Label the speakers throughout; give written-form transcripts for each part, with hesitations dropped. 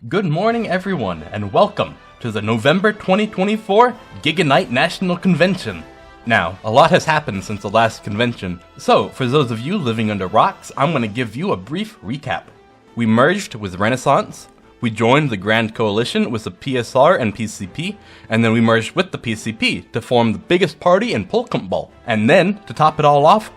Speaker 1: Good morning, everyone, and welcome to the November 2024 Giganite National Convention. Now, a lot has happened since the last convention, so for those of you living under rocks, I'm going to give you a brief recap. We merged with Renaissance, we joined the Grand Coalition with the PSR and PCP, and then we merged with the PCP to form the biggest party in Polkump Ball. And then, to top it all off,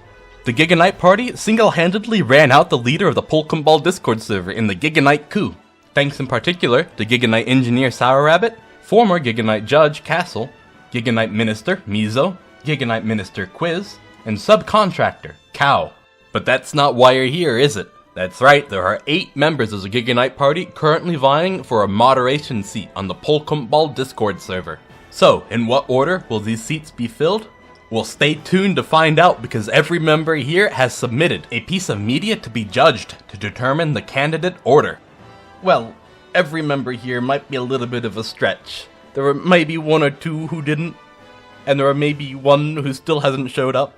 Speaker 1: the Giganite party single-handedly ran out the leader of the Polkump Ball Discord server in the Giganite coup. Thanks in particular to Giganite engineer Sourrabbit, former Giganite judge Castle, Giganite minister Mizo, Giganite minister Quis, and subcontractor Cow. But that's not why you're here, is it? That's right, there are 8 members of the Giganite party currently vying for a moderation seat on the Polkump Ball Discord server. So, in what order will these seats be filled? Well, stay tuned to find out, because every member here has submitted a piece of media to be judged to determine the candidate order. Well, every member here might be a little bit of a stretch. There are maybe 1 or 2 who didn't, and there are maybe 1 who still hasn't showed up.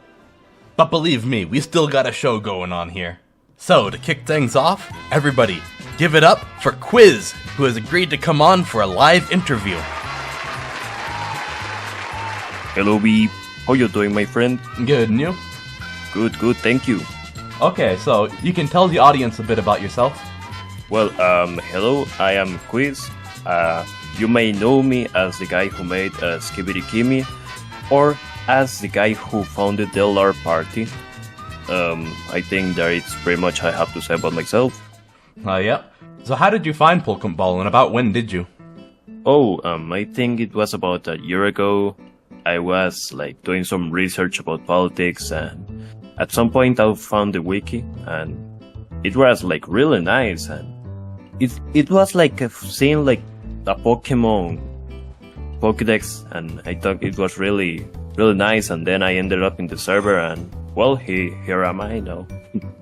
Speaker 1: But believe me, we still got a show going on here. So, to kick things off, everybody, give it up for Quiz, who has agreed to come on for a live interview.
Speaker 2: Hello, Beep. How you doing, my friend?
Speaker 1: Good, and you?
Speaker 2: Good, thank you.
Speaker 1: Okay, so you can tell the audience a bit about yourself.
Speaker 2: Well, hello, I am Quiz. You may know me as the guy who made Skibidi Kimi, or as the guy who founded the LR party. I think that it's pretty much I have to say about myself.
Speaker 1: Yeah. So how did you find Polkump Ball, and about when did you?
Speaker 2: I think it was about a year ago. I was doing some research about politics, and at some point I found the wiki, and it was really nice, and it was seeing a Pokemon Pokédex, and I thought it was really nice, and then I ended up in the server, and well, here am I now.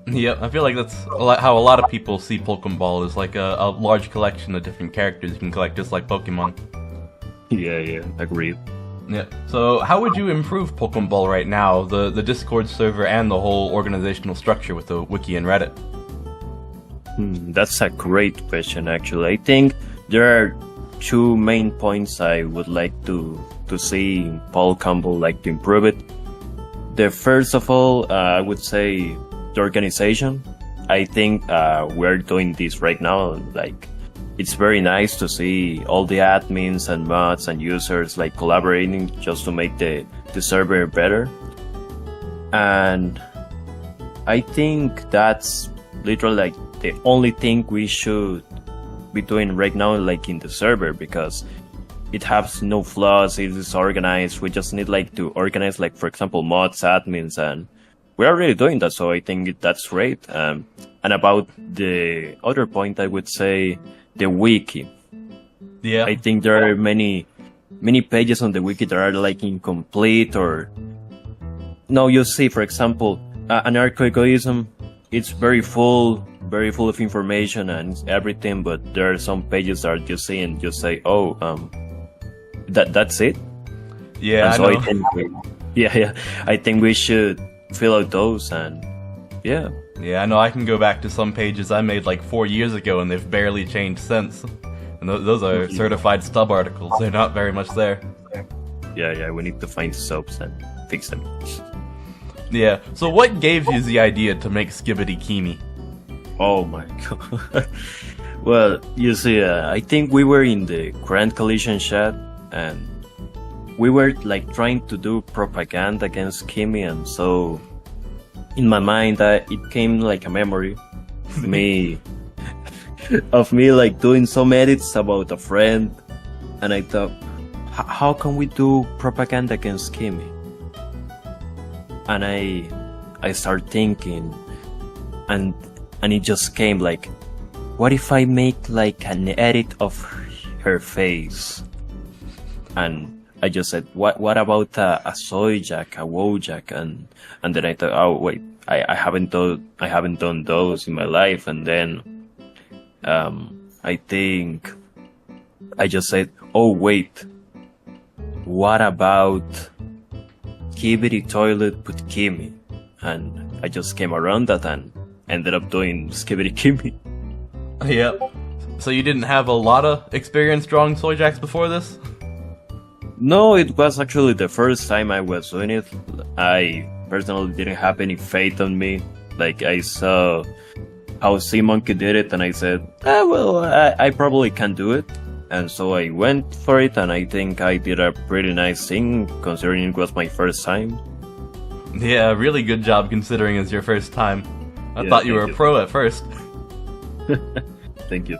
Speaker 1: Yeah, I feel like that's how a lot of people see Polkump Ball, is like a large collection of different characters you can collect, just like Pokemon.
Speaker 2: Yeah, agreed.
Speaker 1: Yeah. So how would you improve Polkump Ball right now, the Discord server and the whole organizational structure with the wiki and Reddit?
Speaker 2: That's a great question, actually. I think there are 2 main points I would like to see in Polkump Ball, to improve it. The first of all, I would say the organization. I think we're doing this right now. It's very nice to see all the admins and mods and users collaborating just to make the server better. And I think that's literally the only thing we should be doing right now in the server, because it has no flaws, it is organized. We just need to organize for example mods, admins, and we're already doing that, so I think that's great. And about the other point, I would say the wiki.
Speaker 1: Yeah.
Speaker 2: I think there are many pages on the wiki that are incomplete, or no, you see, for example, anarcho-egoism, it's very full of information and everything, but there are some pages that you see and you say, that's it.
Speaker 1: Yeah,
Speaker 2: and so
Speaker 1: I know.
Speaker 2: I think we should fill out those, and yeah.
Speaker 1: Yeah, I know. I can go back to some pages I made 4 years ago, and they've barely changed since. And those are certified stub articles. They're not very much there.
Speaker 2: Yeah, we need to find subs and fix them.
Speaker 1: Yeah, so what gave you the idea to make Skibidi Kimi?
Speaker 2: Oh my god. Well, you see, I think we were in the Grand Coalition chat, and we were trying to do propaganda against Kimi, and so in my mind it came a memory of me doing some edits about a friend, and I thought, how can we do propaganda against Kimi? And I started thinking, and it just came what if I make an edit of her face? And I just said, what about a Soyjack, a Wojak, and then I thought, oh wait, I haven't done those in my life, and then I think I just said, oh wait, what about Skibidi Toilet put Kimi? And I just came around that and ended up doing Skibidi Kimi.
Speaker 1: Yep. So you didn't have a lot of experience drawing soy jacks before this?
Speaker 2: No, it was actually the first time I was doing it. I personally didn't have any faith on me. Like, I saw how Sea Monkey did it, and I said, I probably can do it. And so I went for it, and I think I did a pretty nice thing, considering it was my first time.
Speaker 1: Yeah, really good job considering it's your first time. I thought you were a pro at first.
Speaker 2: Thank you.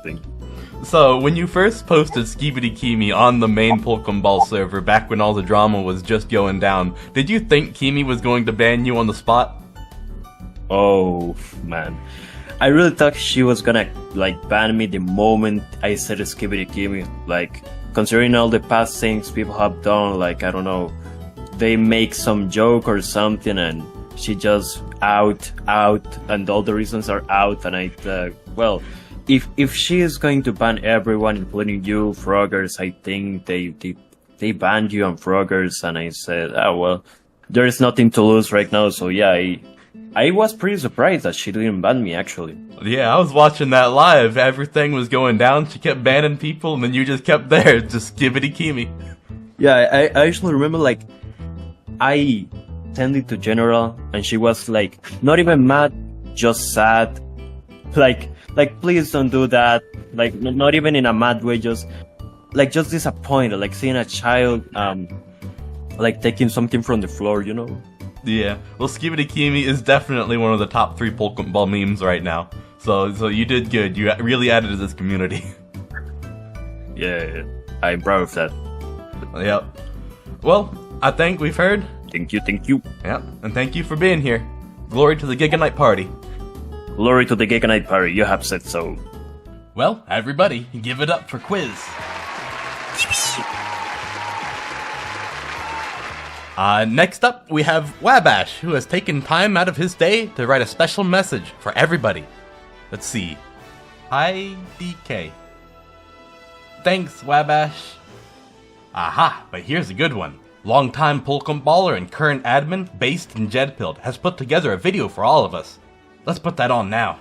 Speaker 1: So, when you first posted Skibidi Kimi on the main Pokemon Ball server back when all the drama was just going down, did you think Kimi was going to ban you on the spot?
Speaker 2: Oh, man. I really thought she was gonna, ban me the moment I said Skibidi Kimi. Considering all the past things people have done, I don't know, they make some joke or something and she just out, and all the reasons are out, and I thought, well, if she is going to ban everyone, including you, Froggers, I think they banned you on Froggers, and I said, there is nothing to lose right now, so yeah, I was pretty surprised that she didn't ban me, actually.
Speaker 1: Yeah, I was watching that live, everything was going down, she kept banning people, and then you just kept there, just Skibidi Kimi.
Speaker 2: Yeah, I actually remember, I sent it to General, and she was, not even mad, just sad, please don't do that. Not even in a mad way, just disappointed. Seeing a child, taking something from the floor, you know?
Speaker 1: Yeah. Well, Skibidi Kimi is definitely one of the top 3 Pokeball memes right now. So you did good. You really added to this community.
Speaker 2: Yeah. I'm proud of that.
Speaker 1: Yep. Well, I think we've heard.
Speaker 2: Thank you.
Speaker 1: Yep. And thank you for being here. Glory to the Giganite party.
Speaker 2: Glory to the Giganite party, you have said so.
Speaker 1: Well, everybody, give it up for Quiz. Next up, we have Wabash, who has taken time out of his day to write a special message for everybody. Let's see. IDK. Thanks, Wabash. Aha, but here's a good one. Longtime Pokemon baller and current admin, based in Jedpilled, has put together a video for all of us. Let's put that on now.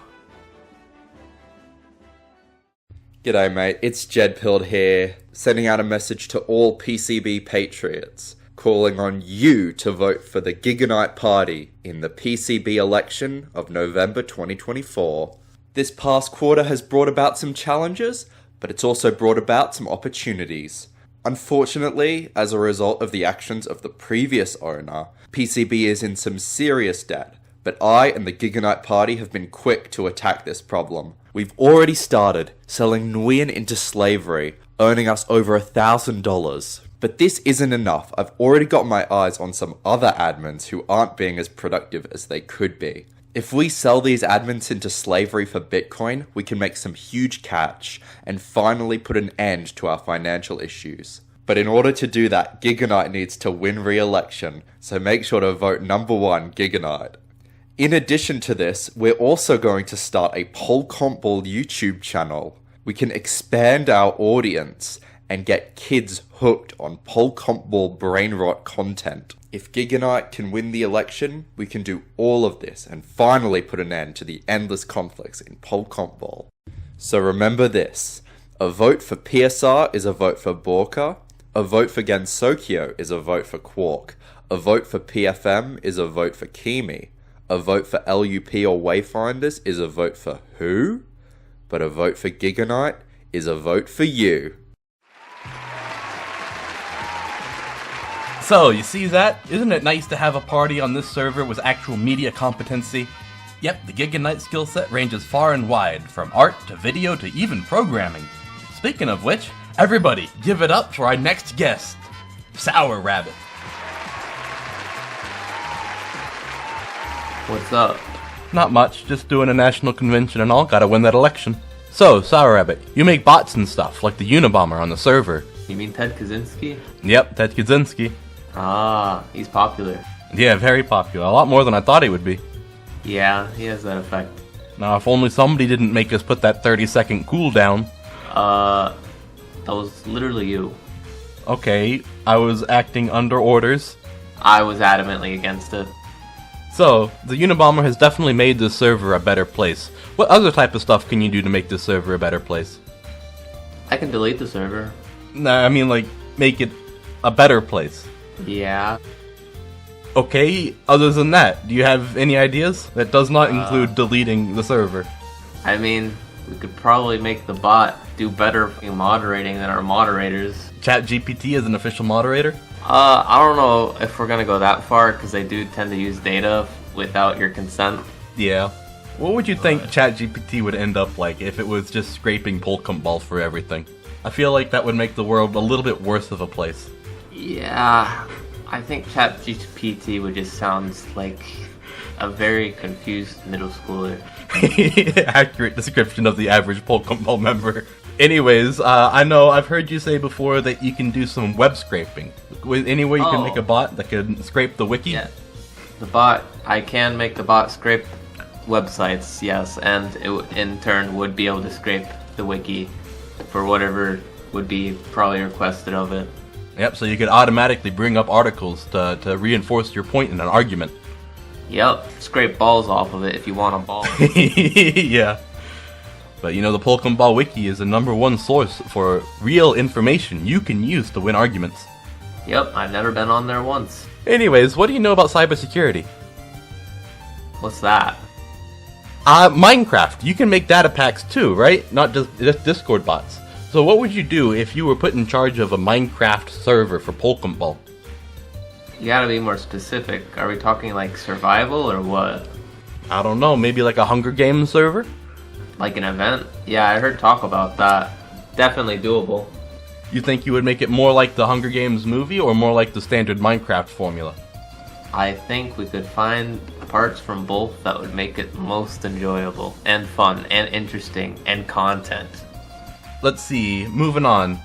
Speaker 3: G'day mate, it's Jedpilled here, sending out a message to all PCB patriots, calling on you to vote for the Giganite party in the PCB election of November 2024. This past quarter has brought about some challenges, but it's also brought about some opportunities. Unfortunately, as a result of the actions of the previous owner, PCB is in some serious debt. But I and the Giganite party have been quick to attack this problem. We've already started selling Nguyen into slavery, earning us over $1,000. But this isn't enough. I've already got my eyes on some other admins who aren't being as productive as they could be. If we sell these admins into slavery for Bitcoin, we can make some huge cash and finally put an end to our financial issues. But in order to do that, Giganite needs to win re-election, so make sure to vote number 1 Giganite. In addition to this, we're also going to start a Pokemon Ball YouTube channel. We can expand our audience and get kids hooked on Pokemon Ball brain rot content. If Giganite can win the election, we can do all of this and finally put an end to the endless conflicts in Pokemon Ball. So remember this, a vote for PSR is a vote for Borka, a vote for Gansokyo is a vote for Quark, a vote for PFM is a vote for Kimi, a vote for LUP or Wayfinders is a vote for who? But a vote for Giganite is a vote for you.
Speaker 1: So, you see that? Isn't it nice to have a party on this server with actual media competency? Yep, the Giganite skill set ranges far and wide, from art to video to even programming. Speaking of which, everybody, give it up for our next guest, Sourrabbit.
Speaker 4: What's up?
Speaker 1: Not much, just doing a national convention and all, gotta win that election. So, Sourrabbit, you make bots and stuff, like the Unabomber on the server.
Speaker 4: You mean Ted Kaczynski?
Speaker 1: Yep, Ted Kaczynski.
Speaker 4: Ah, he's popular.
Speaker 1: Yeah, very popular, a lot more than I thought he would be.
Speaker 4: Yeah, he has that effect.
Speaker 1: Now, if only somebody didn't make us put that 30-second cooldown.
Speaker 4: That was literally you.
Speaker 1: Okay, I was acting under orders.
Speaker 4: I was adamantly against it.
Speaker 1: So, the Unabomber has definitely made this server a better place. What other type of stuff can you do to make this server a better place?
Speaker 4: I can delete the server.
Speaker 1: Nah, I mean, like, make it a better place.
Speaker 4: Yeah.
Speaker 1: Okay, other than that, do you have any ideas? That does not include deleting the server.
Speaker 4: I mean, we could probably make the bot do better moderating than our moderators.
Speaker 1: ChatGPT is an official moderator?
Speaker 4: I don't know if we're gonna go that far, because they do tend to use data without your consent.
Speaker 1: Yeah. What would you think ChatGPT would end up like if it was just scraping Polkam Ball for everything? I feel like that would make the world a little bit worse of a place.
Speaker 4: Yeah, I think ChatGPT would just sound like a very confused middle schooler.
Speaker 1: Accurate description of the average Polkam Ball member. Anyways, I know I've heard you say before that you can do some web scraping. With any way you can make a bot that can scrape the wiki?
Speaker 4: Yeah, the bot, I can make the bot scrape websites, yes, and it in turn would be able to scrape the wiki for whatever would be probably requested of it.
Speaker 1: Yep, so you could automatically bring up articles to reinforce your point in an argument.
Speaker 4: Yep, scrape balls off of it if you want a ball.
Speaker 1: Yeah. But you know, the Polkam Ball Wiki is the #1 source for real information you can use to win arguments.
Speaker 4: Yep, I've never been on there once.
Speaker 1: Anyways, what do you know about cybersecurity?
Speaker 4: What's that?
Speaker 1: Minecraft. You can make data packs too, right? Not just Discord bots. So what would you do if you were put in charge of a Minecraft server for Polkam Ball?
Speaker 4: You gotta be more specific. Are we talking like survival or what?
Speaker 1: I don't know, maybe like a Hunger Games server?
Speaker 4: Like an event? Yeah, I heard talk about that. Definitely doable.
Speaker 1: You think you would make it more like the Hunger Games movie or more like the standard Minecraft formula?
Speaker 4: I think we could find parts from both that would make it most enjoyable and fun and interesting and content.
Speaker 1: Let's see, moving on.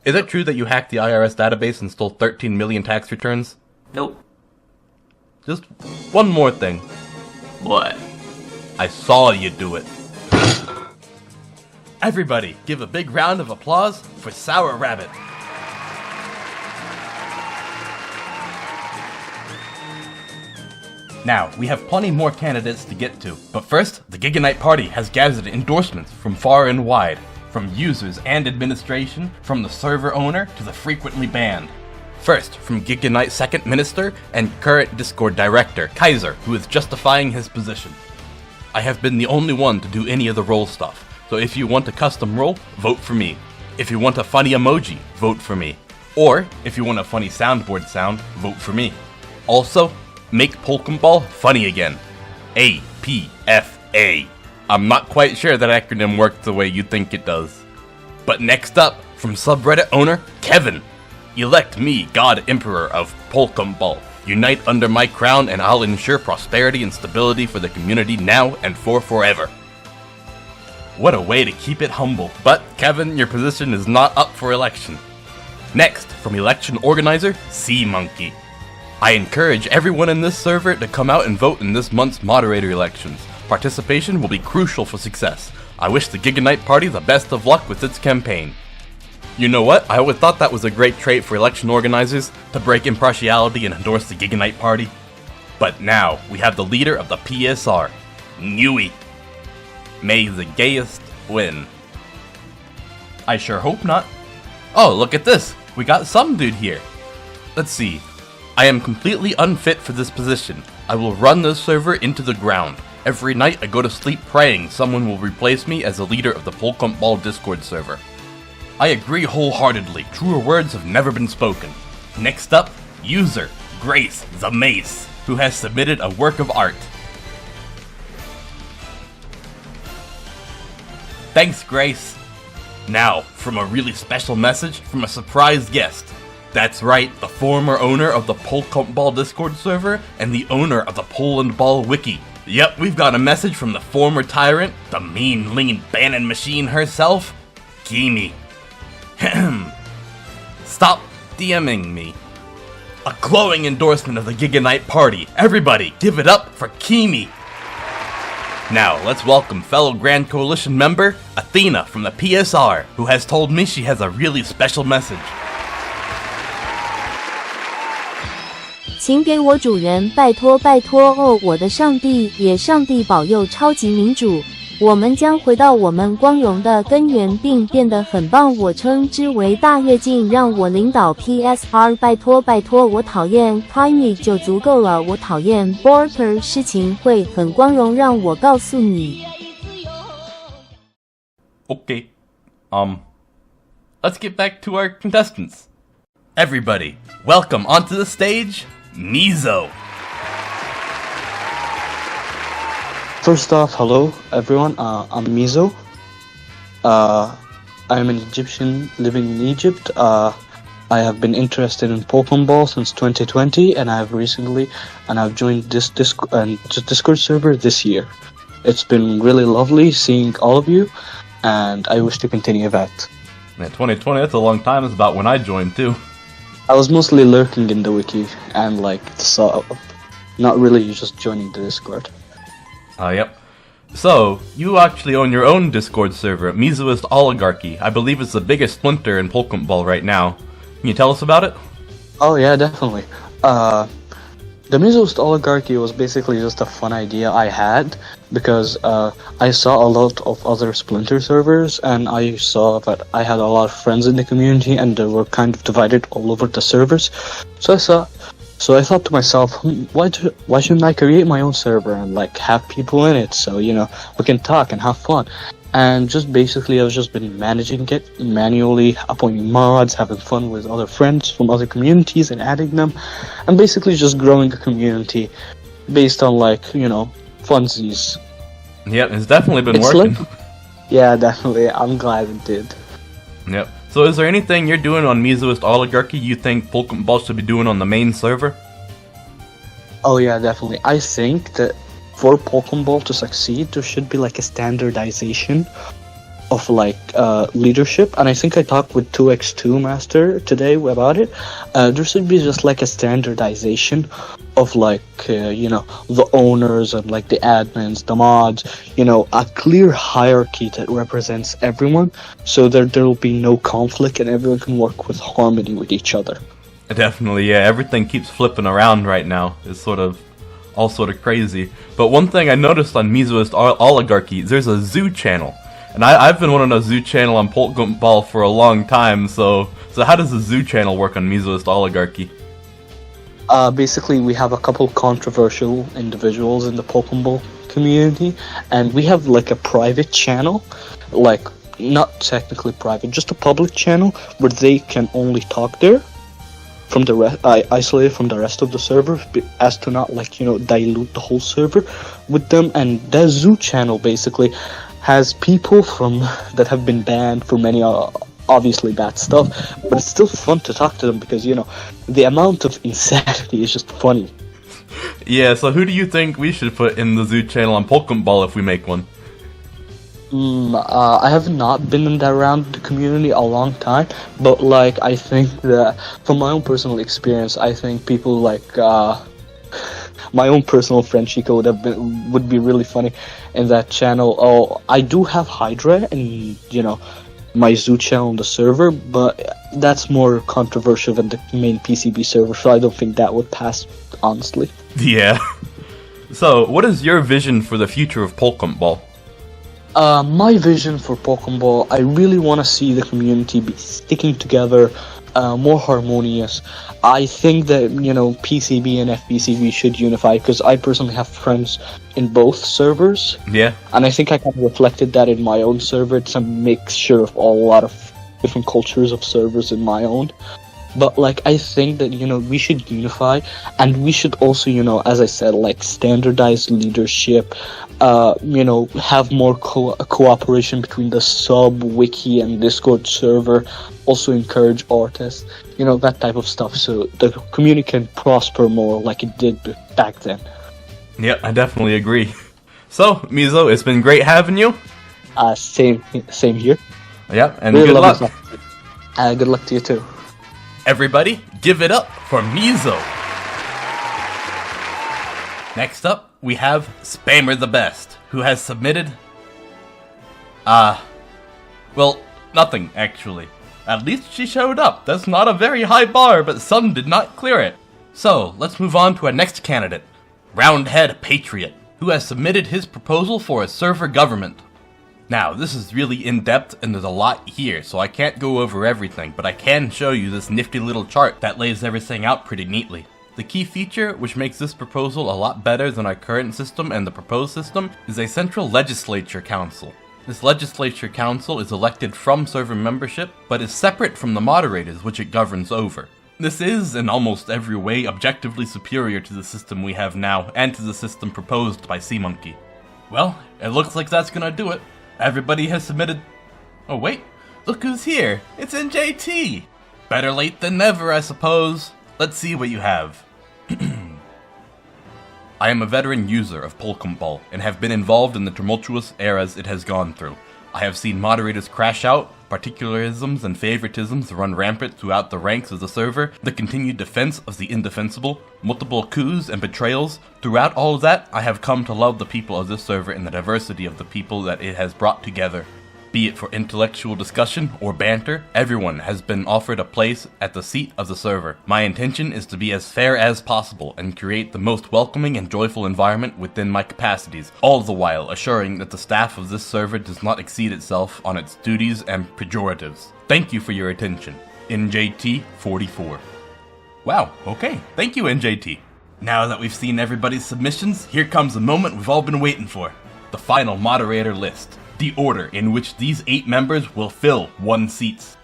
Speaker 1: Is it true that you hacked the IRS database and stole 13 million tax returns?
Speaker 4: Nope.
Speaker 1: Just one more thing.
Speaker 4: What?
Speaker 1: I saw you do it. Everybody, give a big round of applause for Sour Rabbit. Now, we have plenty more candidates to get to, but first, the Giganite Party has gathered endorsements from far and wide, from users and administration, from the server owner to the frequently banned. First, from Giganite's second minister and current Discord director, Kaiser, who is justifying his position. I have been the only one to do any of the role stuff, so if you want a custom role, vote for me. If you want a funny emoji, vote for me. Or, if you want a funny soundboard sound, vote for me. Also, make Polkam Ball funny again. APFA. I'm not quite sure that acronym works the way you think it does. But next up, from subreddit owner Kevin. Elect me God Emperor of Polkam Ball. Unite under my crown and I'll ensure prosperity and stability for the community now and for forever. What a way to keep it humble. But Kevin, your position is not up for election. Next, from election organizer Sea Monkey. I encourage everyone in this server to come out and vote in this month's moderator elections. Participation will be crucial for success. I wish the Giganite Party the best of luck with its campaign. You know what? I always thought that was a great trait for election organizers, to break impartiality and endorse the Giganite Party. But now, we have the leader of the PSR, Nui. May the gayest win. I sure hope not. Oh, look at this! We got some dude here. Let's see. I am completely unfit for this position. I will run this server into the ground. Every night I go to sleep praying someone will replace me as the leader of the Polkam Ball Discord server. I agree wholeheartedly. Truer words have never been spoken. Next up, user Grace the Mace, who has submitted a work of art. Thanks, Grace. Now, from a really special message from a surprise guest. That's right, the former owner of the Polkam Ball Discord server and the owner of the Poland Ball Wiki. Yep, we've got a message from the former tyrant, the mean, lean Bannon machine herself, Kimi. Stop DMing me. A glowing endorsement of the Giganite Party. Everybody, give it up for Kimi. Now, let's welcome fellow Grand Coalition member, Athena from the PSR, who has told me she has a really special message.
Speaker 5: 请给我主人，拜托拜托哦！我的上帝，也上帝保佑超级民主。我们将回到我们光荣的根源，并变得很棒。我称之为大跃进，让我领导 PSR。拜托拜托，我讨厌 Prime 就足够了，我讨厌 Border， 事情会很光荣，让我告诉你。
Speaker 1: Okay. Let's get back to our contestants. Everybody, welcome onto the stage, Mizo.
Speaker 6: First off, hello everyone, I'm Mizo. I'm an Egyptian living in Egypt. I have been interested in Pokemon Ball since 2020, and I've joined this Discord server this year. It's been really lovely seeing all of you, and I wish to continue that.
Speaker 1: Yeah, 2020, that's a long time. It's about when I joined too.
Speaker 6: I was mostly lurking in the wiki and not really just joining the Discord.
Speaker 1: Yep. So, you actually own your own Discord server, Mizoist Oligarchy. I believe it's the biggest splinter in Pokemon Ball right now. Can you tell us about it?
Speaker 6: Oh yeah, definitely. The Mizoist Oligarchy was basically just a fun idea I had because I saw a lot of other splinter servers, and I saw that I had a lot of friends in the community and they were kind of divided all over the servers. So I thought to myself, why shouldn't I create my own server and have people in it so we can talk and have fun. And just basically I've just been managing it manually, appointing mods, having fun with other friends from other communities and adding them, and basically just growing a community based on funsies.
Speaker 1: Yep, it's definitely been working.
Speaker 6: Yeah, definitely. I'm glad it did.
Speaker 1: Yep. So is there anything you're doing on Mizoist Oligarchy you think Pokemon Ball should be doing on the main server?
Speaker 6: Oh yeah, definitely. I think that for Pokemon Ball to succeed, there should be a standardization of leadership, and I think I talked with 2x2 Master today about it. There should be just a standardization of the owners and the admins, the mods, a clear hierarchy that represents everyone, so that there will be no conflict and everyone can work with harmony with each other.
Speaker 1: Definitely, yeah. Everything keeps flipping around right now. It's all sort of crazy. But one thing I noticed on Mizoist Oligarchy, there's a zoo channel. And I've been wanting a zoo channel on Pokemon Ball for a long time, so how does the zoo channel work on Mizoist Oligarchy?
Speaker 6: Basically, we have a couple controversial individuals in the Pokemon Ball community, and we have a private channel, not technically private, just a public channel where they can only talk there from the rest, isolated from the rest of the server, as to not dilute the whole server with them. And that zoo channel basically has people that have been banned for many obviously bad stuff, but it's still fun to talk to them because the amount of insanity is just funny.
Speaker 1: Yeah, so who do you think we should put in the zoo channel on Pokemon Ball if we make one?
Speaker 6: I have not been around the community a long time, but I think that from my own personal experience, I think people my own personal friend Chico would be really funny in that channel. Oh, I do have Hydra and my zoo channel on the server, but that's more controversial than the main PCB server, so I don't think that would pass, honestly.
Speaker 1: Yeah. So, what is your vision for the future of Pokemon Ball?
Speaker 6: My vision for Pokemon Ball, I really want to see the community be sticking together, more harmonious. I think that, PCB and FBCB should unify, because I personally have friends in both servers. Yeah. And I think I kind of reflected that in my own server. It's a mixture of a lot of different cultures of servers in my own. But I think that we should unify, and we should also as I said, standardize leadership, have more cooperation between the sub, wiki, and Discord server. Also encourage artists, that type of stuff, so the community can prosper more like it did back then.
Speaker 1: Yeah, I definitely agree. So, Mizo, it's been great having you.
Speaker 6: Same here.
Speaker 1: Yep, and
Speaker 6: really
Speaker 1: good luck.
Speaker 6: Good luck to you too.
Speaker 1: Everybody, give it up for Mizo. Next up, we have Spammer the Best, who has submitted... well, nothing, actually. At least she showed up. That's not a very high bar, but some did not clear it. So, let's move on to our next candidate, Roundhead Patriot, who has submitted his proposal for a server government. Now, this is really in-depth and there's a lot here, so I can't go over everything, but I can show you this nifty little chart that lays everything out pretty neatly. The key feature, which makes this proposal a lot better than our current system and the proposed system, is a central legislature council. This legislature council is elected from server membership, but is separate from the moderators which it governs over. This is, in almost every way, objectively superior to the system we have now, and to the system proposed by SeaMonkey. Well, it looks like that's gonna do it. Everybody has submitted... Oh wait, look who's here! It's NJT! Better late than never, I suppose. Let's see what you have. I am a veteran user of Polkum Ball, and have been involved in the tumultuous eras it has gone through. I have seen moderators crash out, particularisms and favoritisms run rampant throughout the ranks of the server, the continued defense of the indefensible, multiple coups and betrayals. Throughout all of that, I have come to love the people of this server and the diversity of the people that it has brought together. Be it for intellectual discussion or banter, everyone has been offered a place at the seat of the server. My intention is to be as fair as possible and create the most welcoming and joyful environment within my capacities, all the while assuring that the staff of this server does not exceed itself on its duties and pejoratives. Thank you for your attention. NJT44. Wow, okay. Thank you, NJT. Now that we've seen everybody's submissions, here comes the moment we've all been waiting for. The final moderator list. The order in which these 8 members will fill 1 seats.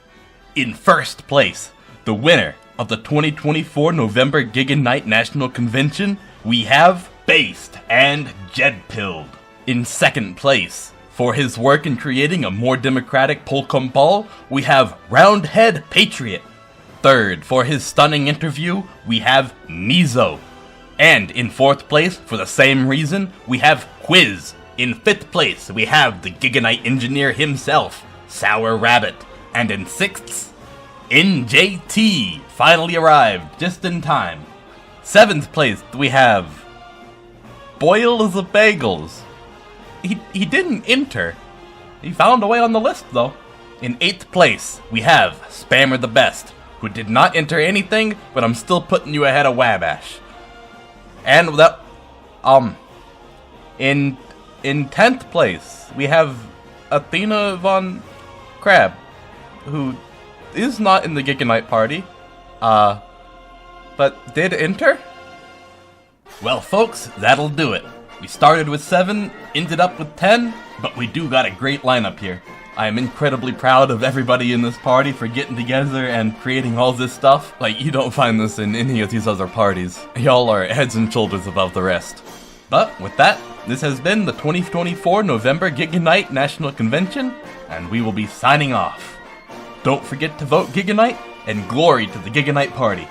Speaker 1: In first place, the winner of the 2024 November Giganite National Convention, we have Based and Jedpilled. In second place, for his work in creating a more democratic Polkum Ball, we have Roundhead Patriot. Third, for his stunning interview, we have Mizo. And in fourth place, for the same reason, we have Quis. In fifth place, we have the Giganite engineer himself, sourrabbit. And in sixth, NJT finally arrived just in time. Seventh place, we have Boyle as a Bagels. He didn't enter. He found a way on the list though. In eighth place, we have Spammer the Best, who did not enter anything, but I'm still putting you ahead of Wabash. And without, in 10th place, we have Athena von Crab, who is not in the Giganite party, but did enter? Well, folks, that'll do it. We started with 7, ended up with 10, but we do got a great lineup here. I am incredibly proud of everybody in this party for getting together and creating all this stuff. Like, you don't find this in any of these other parties. Y'all are heads and shoulders above the rest. But with that, this has been the 2024 November Giganite National Convention, and we will be signing off. Don't forget to vote Giganite, and glory to the Giganite Party.